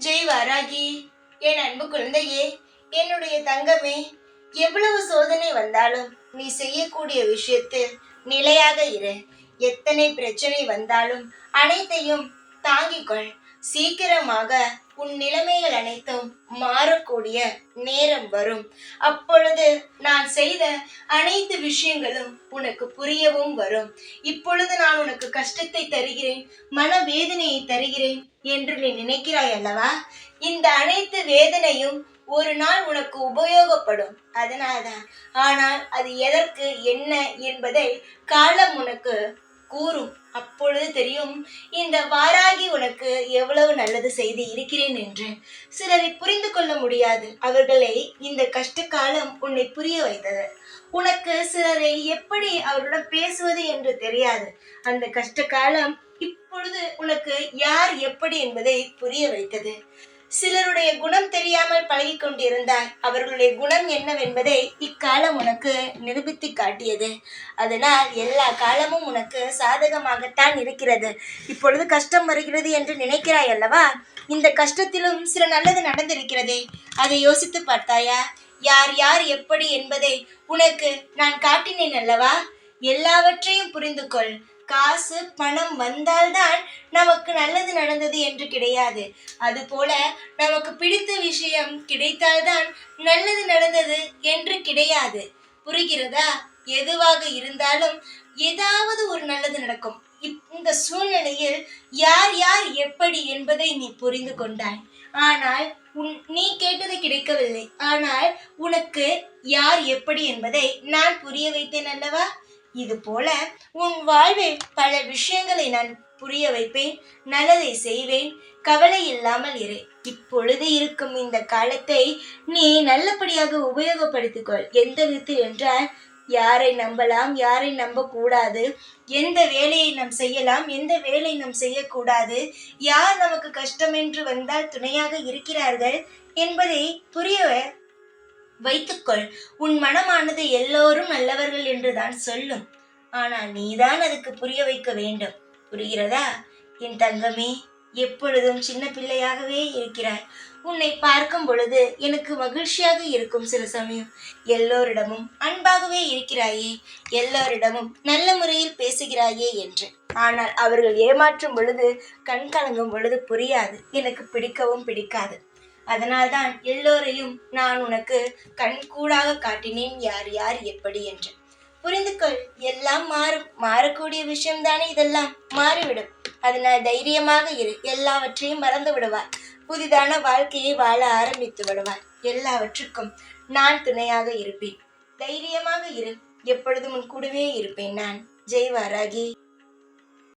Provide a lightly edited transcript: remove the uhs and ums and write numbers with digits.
ஜெய் வாராகி, என் அன்பு குழந்தையே, என்னுடைய தங்கமே, எவ்வளவு சோதனை வந்தாலும் நீ செய்யக்கூடிய விஷயத்தில் நிலையாக இரு. எத்தனை பிரச்சனை வந்தாலும் அனைத்தையும் தாங்கிக்கொள். சீக்கிரமாக உன் நிலைமைகள் அனைத்தும் மாறக்கூடிய நேரம் வரும். அப்பொழுது நான் செய்த அனைத்து விஷயங்களும் உனக்கு புரியவும் வரும். இப்பொழுது நான் உனக்கு கஷ்டத்தை தருகிறேன், மனவேதனையை தருகிறேன் என்று நீ நினைக்கிறாய் அல்லவா? இந்த அனைத்து வேதனையும் ஒரு நாள் உனக்கு உபயோகப்படும், அதனால்தான். ஆனால் அது எதற்கு என்ன என்பதை காலம் உனக்கு கூறும். அப்பொழுது தெரியும் இந்த வாராகி உனக்கு எவ்வளவு நல்லது செய்து இருக்கிறேன் என்று. சிலரை புரிந்து கொள்ள முடியாது. அவர்களை இந்த கஷ்ட காலம் உன்னை புரிய வைத்தது. உனக்கு சிலரை எப்படி அவருடன் பேசுவது என்று தெரியாது. அந்த கஷ்ட காலம் இப்பொழுது உனக்கு யார் எப்படி என்பதை புரிய வைத்தது. சிலருடைய குணம் தெரியாமல் பழகி கொண்டிருந்தாய். அவர்களுடைய குணம் என்னவென்பதை இக்காலம் உனக்கு நிரூபித்து காட்டியது. அதனால் எல்லா காலமும் உனக்கு சாதகமாகத்தான் இருக்கிறது. இப்பொழுது கஷ்டம் வருகிறது என்று நினைக்கிறாய் அல்லவா? இந்த கஷ்டத்திலும் சில நல்லது நடந்திருக்கிறதே, அதை யோசித்து பார்த்தாயா? யார் யார் எப்படி என்பதை உனக்கு நான் காட்டினேன் அல்லவா? எல்லாவற்றையும் புரிந்து கொள். காசு பணம் வந்தால்தான் நமக்கு நல்லது நடந்தது என்று கிடையாது. அதுபோல நமக்கு பிடித்த விஷயம் கிடைத்தால்தான் நல்லது நடந்தது என்று கிடையாது. புரிகிறதா? எதுவாக இருந்தாலும் ஏதாவது ஒரு நல்லது நடக்கும். இந்த சூழ்நிலையில் யார் யார் எப்படி என்பதை நீ புரிந்து கொண்டாய். ஆனால் நீ கேட்டது கிடைக்கவில்லை. ஆனால் உனக்கு யார் எப்படி என்பதை நான் புரிய வைத்தேன் அல்லவா? இது போல உன் வாழ்வில் பல விஷயங்களை நான் புரிய வைப்பேன், நல்லதை செய்வேன். கவலை இல்லாமல் இரு. இப்பொழுது இருக்கும் இந்த காலத்தை நீ நல்லபடியாக உபயோகப்படுத்திக்கொள். எந்த விதத்தில் என்றால், யாரை நம்பலாம், யாரை நம்பக்கூடாது, எந்த வேலையை நாம் செய்யலாம், எந்த வேலை நாம் செய்யக்கூடாது, யார் நமக்கு கஷ்டம் என்று வந்தால் துணையாக இருக்கிறார்கள் என்பதை புரிய வைத்துக்கொள். உன் மனமானது எல்லோரும் நல்லவர்கள் என்றுதான் சொல்லும். ஆனால் நீதான் அதுக்கு புரிய வைக்க வேண்டும். புரிகிறதா? என் தங்கமே, எப்பொழுதும் சின்ன பிள்ளையாகவே இருக்கிறாய். உன்னை பார்க்கும் பொழுது எனக்கு மகிழ்ச்சியாக இருக்கும். சில சமயம் எல்லோரிடமும் அன்பாகவே இருக்கிறாயே, எல்லோரிடமும் நல்ல முறையில் பேசுகிறாயே என்று. ஆனால் அவர்கள் ஏமாற்றும் பொழுது, கண் கலங்கும் பொழுது புரியாது. எனக்கு பிடிக்கவும் பிடிக்காது. அதனால்தான் எல்லோரையும் நான் உனக்கு கண்கூடாக காட்டினேன், யார் யார் எப்படி என்று. புரிந்து கொள். எல்லாம் மாறும். மாறக்கூடிய விஷயம்தானே இதெல்லாம். மாறிவிடும். அதனால் தைரியமாக இரு. எல்லாவற்றையும் மறந்து விடுவாய். புதிதான வாழ்க்கையை வாழ ஆரம்பித்து விடுவாய். எல்லாவற்றுக்கும் நான் துணையாக இருப்பேன். தைரியமாக இரு. எப்பொழுதும் உன் கூடவே இருப்பேன் நான். ஜெய் வாராகி.